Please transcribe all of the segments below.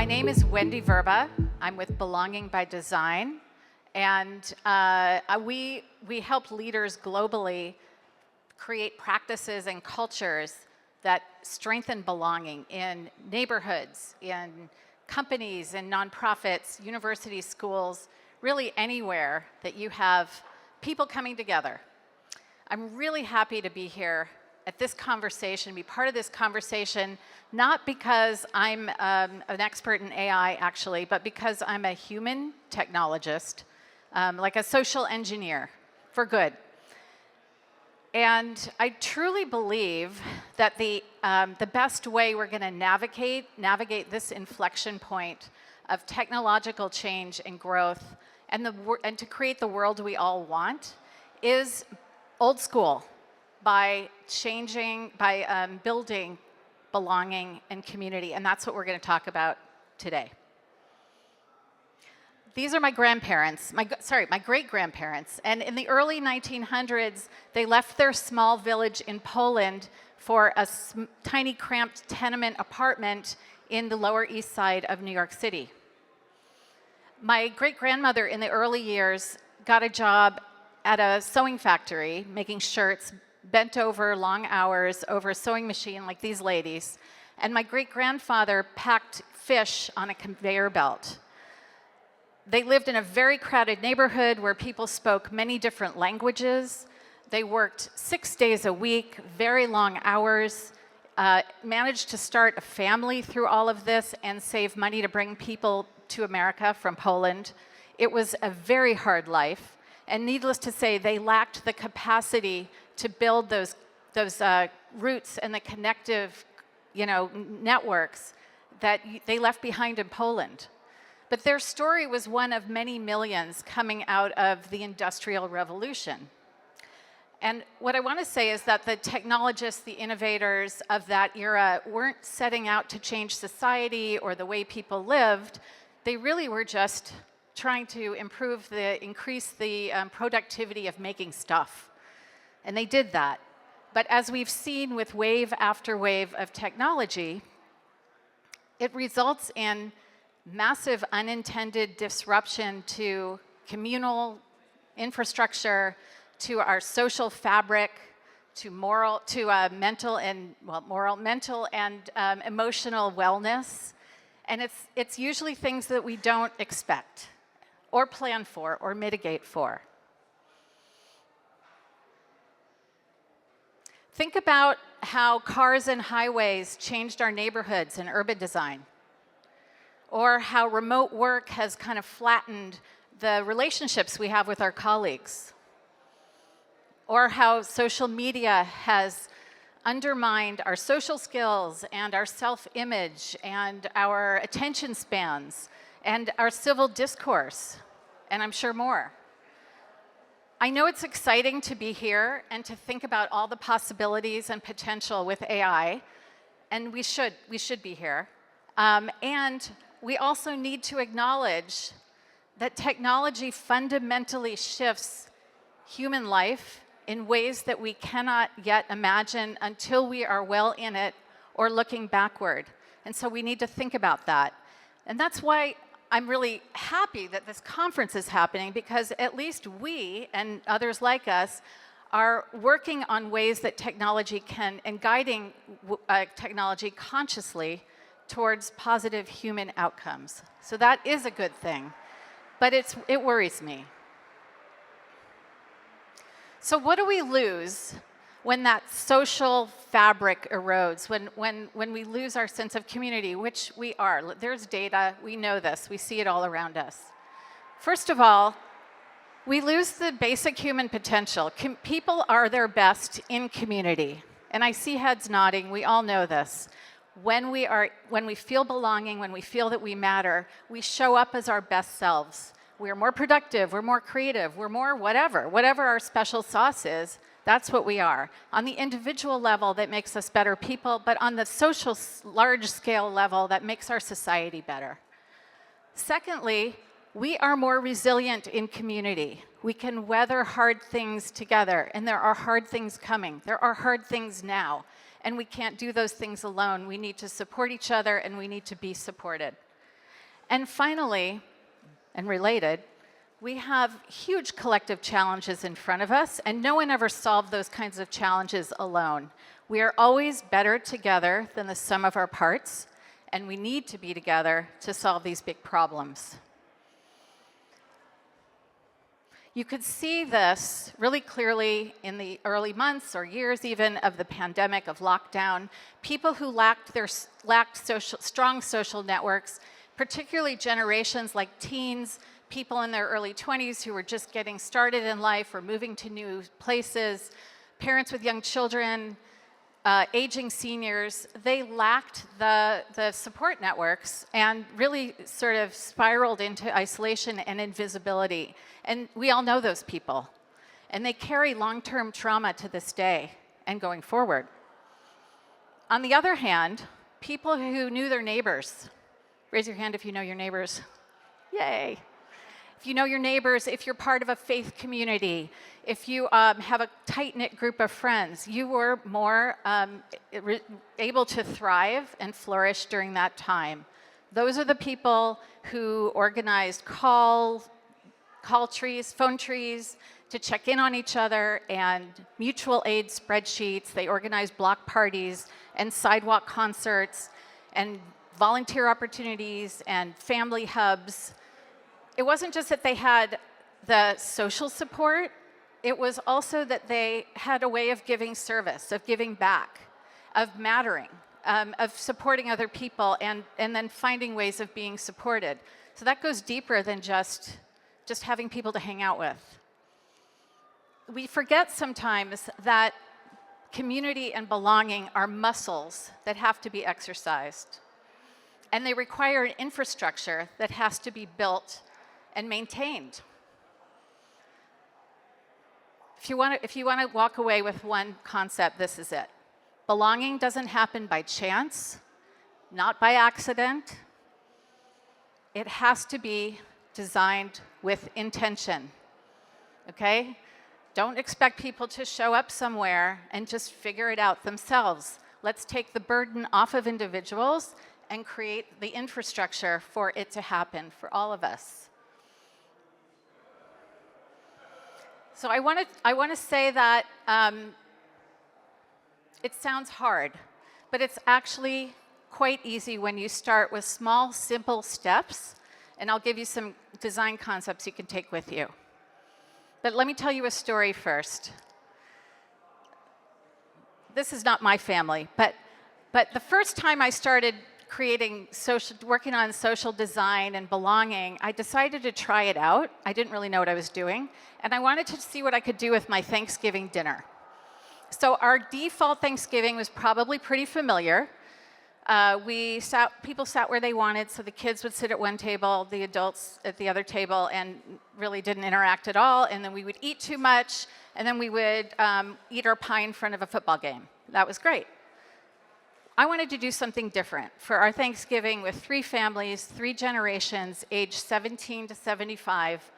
My name is Wendy Verba. I'm with Belonging by Design, and we help leaders globally create practices and cultures that strengthen belonging in neighborhoods, in companies, in nonprofits, universities, schools, really anywhere that you have people coming together. I'm really happy to be here at this conversation, be part of this conversation, not because I'm an expert in AI, actually, but because I'm a human technologist, like a social engineer for good. And I truly believe that the best way we're going to navigate this inflection point of technological change and growth and to create the world we all want is old school, by building belonging and community, and that's what we're going to talk about today. These are my grandparents, my great-grandparents, and in the early 1900s, they left their small village in Poland for a tiny, cramped tenement apartment in the Lower East Side of New York City. My great-grandmother in the early years got a job at a sewing factory, making shirts, bent over long hours over a sewing machine like these ladies, and my great-grandfather packed fish on a conveyor belt. They lived in a very crowded neighborhood where people spoke many different languages. They worked 6 days a week, very long hours, managed to start a family through all of this and save money to bring people to America from Poland. It was a very hard life, and needless to say, they lacked the capacity to build those roots and the connective, networks that they left behind in Poland. But their story was one of many millions coming out of the Industrial Revolution. And what I want to say is that the technologists, the innovators of that era weren't setting out to change society or the way people lived. They really were just trying to increase the productivity of making stuff. And they did that. But as we've seen with wave after wave of technology, it results in massive unintended disruption to communal infrastructure, to our social fabric, to mental and emotional wellness. And it's usually things that we don't expect or plan for or mitigate for. Think about how cars and highways changed our neighborhoods and urban design, or how remote work has kind of flattened the relationships we have with our colleagues, or how social media has undermined our social skills and our self-image and our attention spans and our civil discourse, and I'm sure more. I know it's exciting to be here and to think about all the possibilities and potential with AI, and we should be here. And we also need to acknowledge that technology fundamentally shifts human life in ways that we cannot yet imagine until we are well in it or looking backward. And so we need to think about that. And that's why I'm really happy that this conference is happening, because at least we and others like us are working on ways that technology and guiding technology consciously towards positive human outcomes. So that is a good thing, but it worries me. So what do we lose when that social fabric erodes, when we lose our sense of community, which we are? There's data, we know this, we see it all around us. First of all, we lose the basic human potential. People are their best in community, and I see heads nodding, we all know this. When we feel belonging, when we feel that we matter, we show up as our best selves. We're more productive, we're more creative, we're more whatever our special sauce is. That's what we are. On the individual level, that makes us better people, but on the social large-scale level, that makes our society better. Secondly, we are more resilient in community. We can weather hard things together, and there are hard things coming. There are hard things now, and we can't do those things alone. We need to support each other, and we need to be supported. And finally, and related, we have huge collective challenges in front of us, and no one ever solved those kinds of challenges alone. We are always better together than the sum of our parts, and we need to be together to solve these big problems. You could see this really clearly in the early months or years even of the pandemic, of lockdown. People who lacked strong social networks, particularly generations like teens, people in their early 20s who were just getting started in life or moving to new places, parents with young children, aging seniors, they lacked the support networks and really sort of spiraled into isolation and invisibility. And we all know those people. And they carry long-term trauma to this day and going forward. On the other hand, people who knew their neighbors, raise your hand if you know your neighbors. Yay. If you know your neighbors, if you're part of a faith community, if you have a tight-knit group of friends, you were more able to thrive and flourish during that time. Those are the people who organized call trees, phone trees, to check in on each other, and mutual aid spreadsheets. They organized block parties and sidewalk concerts and volunteer opportunities and family hubs. It wasn't just that they had the social support, it was also that they had a way of giving service, of giving back, of mattering, of supporting other people, and then finding ways of being supported. So that goes deeper than just having people to hang out with. We forget sometimes that community and belonging are muscles that have to be exercised. And they require an infrastructure that has to be built and maintained. If you want to walk away with one concept, this is it. Belonging doesn't happen by chance, not by accident. It has to be designed with intention, okay? Don't expect people to show up somewhere and just figure it out themselves. Let's take the burden off of individuals and create the infrastructure for it to happen for all of us. So I want to say that it sounds hard, but it's actually quite easy when you start with small, simple steps, and I'll give you some design concepts you can take with you. But let me tell you a story first. This is not my family, but the first time I started working on social design and belonging, I decided to try it out. I didn't really know what I was doing, and I wanted to see what I could do with my Thanksgiving dinner. So our default Thanksgiving was probably pretty familiar. People sat where they wanted, so the kids would sit at one table, the adults at the other table, and really didn't interact at all, and then we would eat too much, and then we would eat our pie in front of a football game. That was great. I wanted to do something different for our Thanksgiving with 3 families, 3 generations, aged 17 to 75.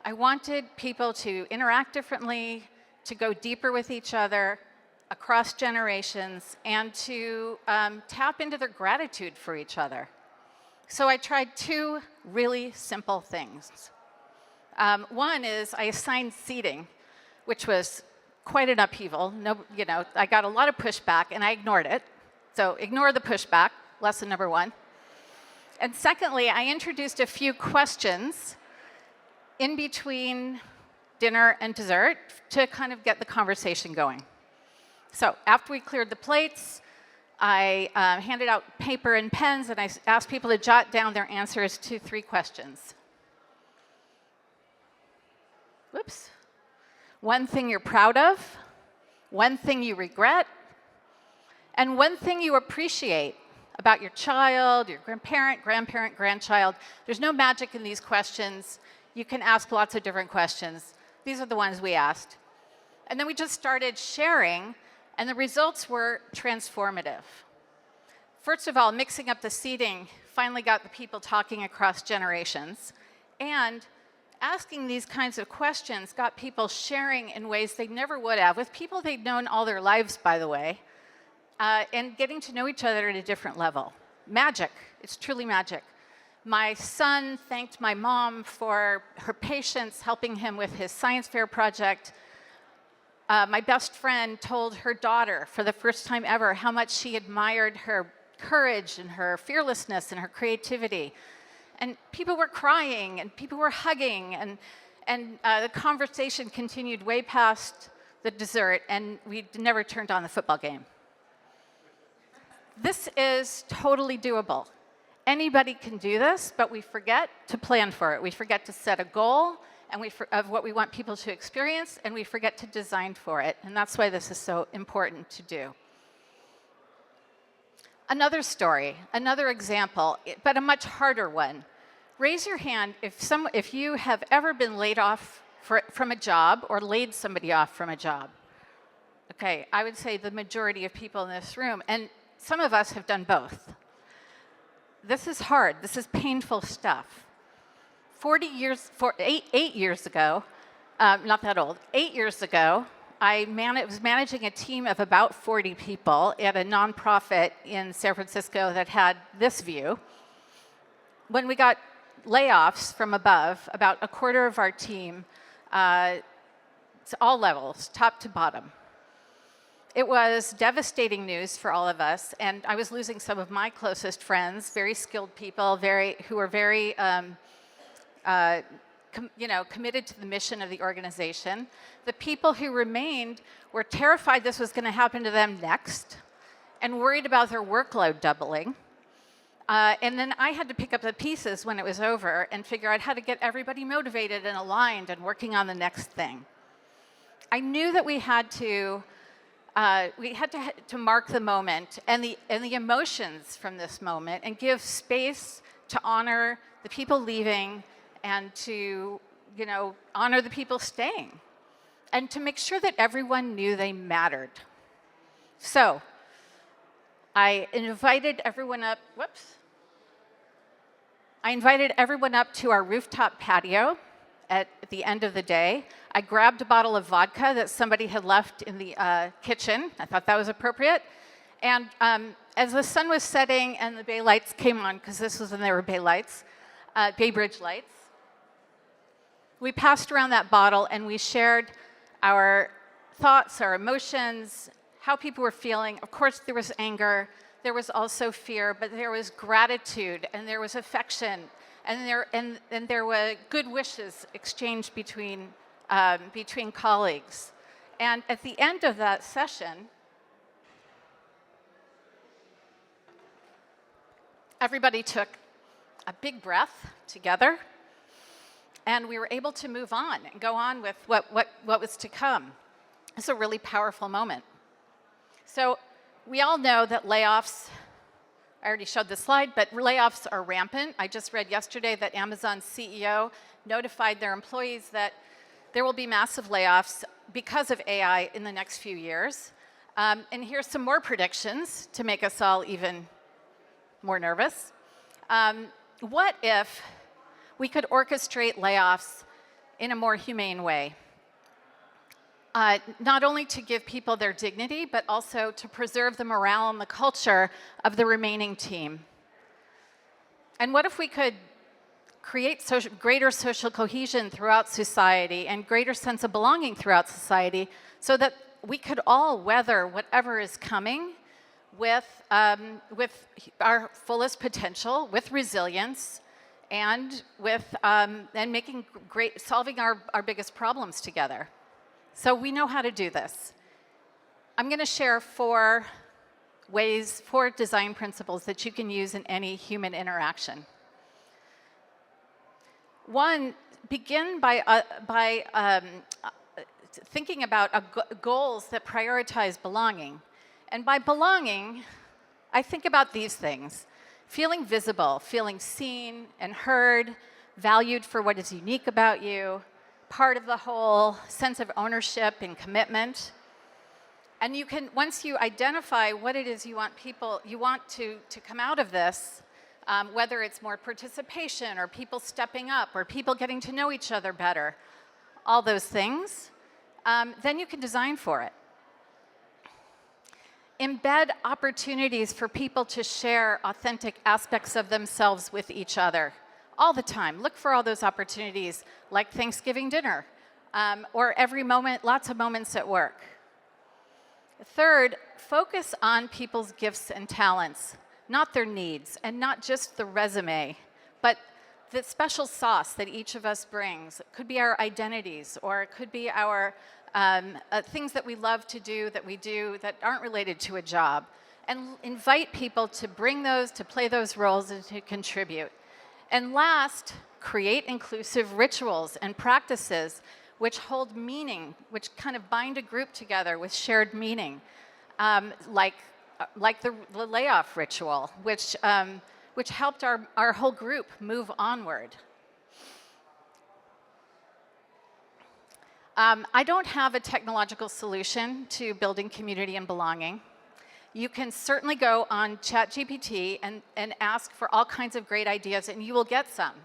I wanted people to interact differently, to go deeper with each other across generations, and to tap into their gratitude for each other. So I tried 2 really simple things. One is I assigned seating, which was quite an upheaval. I got a lot of pushback, and I ignored it. So ignore the pushback, lesson number 1. And secondly, I introduced a few questions in between dinner and dessert to kind of get the conversation going. So after we cleared the plates, I handed out paper and pens, and I asked people to jot down their answers to 3 questions. Whoops. One thing you're proud of, one thing you regret, and one thing you appreciate about your child, your grandparent, grandchild. There's no magic in these questions. You can ask lots of different questions. These are the ones we asked. And then we just started sharing, and the results were transformative. First of all, mixing up the seating finally got the people talking across generations, and asking these kinds of questions got people sharing in ways they never would have, with people they'd known all their lives, by the way, and getting to know each other at a different level. Magic. It's truly magic. My son thanked my mom for her patience helping him with his science fair project. My best friend told her daughter for the first time ever how much she admired her courage and her fearlessness and her creativity. And people were crying and people were hugging, and the conversation continued way past the dessert, and we never turned on the football game. This is totally doable. Anybody can do this, but we forget to plan for it. We forget to set a goal of what we want people to experience, and we forget to design for it. And that's why this is so important to do. Another story, another example, but a much harder one. Raise your hand if you have ever been laid off from a job or laid somebody off from a job. Okay, I would say the majority of people in this room, and some of us have done both. This is hard. This is painful stuff. 8 years ago, not that old, 8 years ago, I was managing a team of about 40 people at a nonprofit in San Francisco that had this view. When we got layoffs from above, about a quarter of our team, to all levels, top to bottom. It was devastating news for all of us, and I was losing some of my closest friends, very skilled people, who were very committed to the mission of the organization. The people who remained were terrified this was going to happen to them next and worried about their workload doubling. And then I had to pick up the pieces when it was over and figure out how to get everybody motivated and aligned and working on the next thing. I knew that we had to mark the moment and the emotions from this moment and give space to honor the people leaving and to honor the people staying and to make sure that everyone knew they mattered. So I invited everyone up. I invited everyone up to our rooftop patio at the end of the day. I grabbed a bottle of vodka that somebody had left in the kitchen. I thought that was appropriate. And as the sun was setting and the bay lights came on, because this was when there were bay bridge lights, we passed around that bottle and we shared our thoughts, our emotions, how people were feeling. Of course, there was anger. There was also fear, but there was gratitude and there was affection, and there were good wishes exchanged between colleagues. And at the end of that session, everybody took a big breath together, and we were able to move on and go on with what was to come. It's a really powerful moment. So we all know that layoffs, I already showed this slide, but layoffs are rampant. I just read yesterday that Amazon's CEO notified their employees that there will be massive layoffs because of AI in the next few years. And here's some more predictions to make us all even more nervous. What if we could orchestrate layoffs in a more humane way? Not only to give people their dignity, but also to preserve the morale and the culture of the remaining team. And what if we could create greater social cohesion throughout society and greater sense of belonging throughout society so that we could all weather whatever is coming with our fullest potential, with resilience, and solving our biggest problems together. So we know how to do this. I'm going to share four design principles that you can use in any human interaction. One, begin by thinking about goals that prioritize belonging. And by belonging, I think about these things: feeling visible, feeling seen and heard, valued for what is unique about you, part of the whole, sense of ownership and commitment. And you can, once you identify what it is you want to come out of this, whether it's more participation or people stepping up or people getting to know each other better, all those things, then you can design for it. Embed opportunities for people to share authentic aspects of themselves with each other all the time. Look for all those opportunities, like Thanksgiving dinner, or every moment, lots of moments at work. Third, focus on people's gifts and talents, not their needs, and not just the resume, but the special sauce that each of us brings. It could be our identities, or it could be our things that we love to do, that we do that aren't related to a job. And invite people to bring those, to play those roles, and to contribute. And last, create inclusive rituals and practices which hold meaning, which kind of bind a group together with shared meaning, like the layoff ritual, which helped our whole group move onward. I don't have a technological solution to building community and belonging. You can certainly go on ChatGPT and ask for all kinds of great ideas, and you will get some.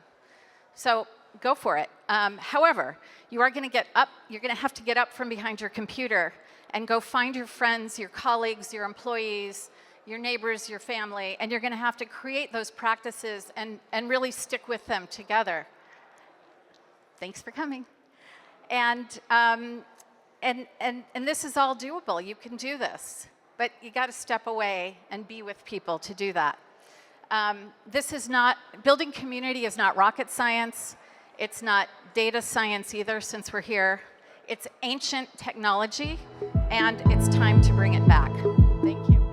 So go for it. However, you are going to you're going to have to get up from behind your computer and go find your friends, your colleagues, your employees, your neighbors, your family, and you're going to have to create those practices and really stick with them together. Thanks for coming. And this is all doable. You can do this, but you got to step away and be with people to do that. Building community is not rocket science. It's not data science either, since we're here. It's ancient technology, and it's time to bring it back. Thank you.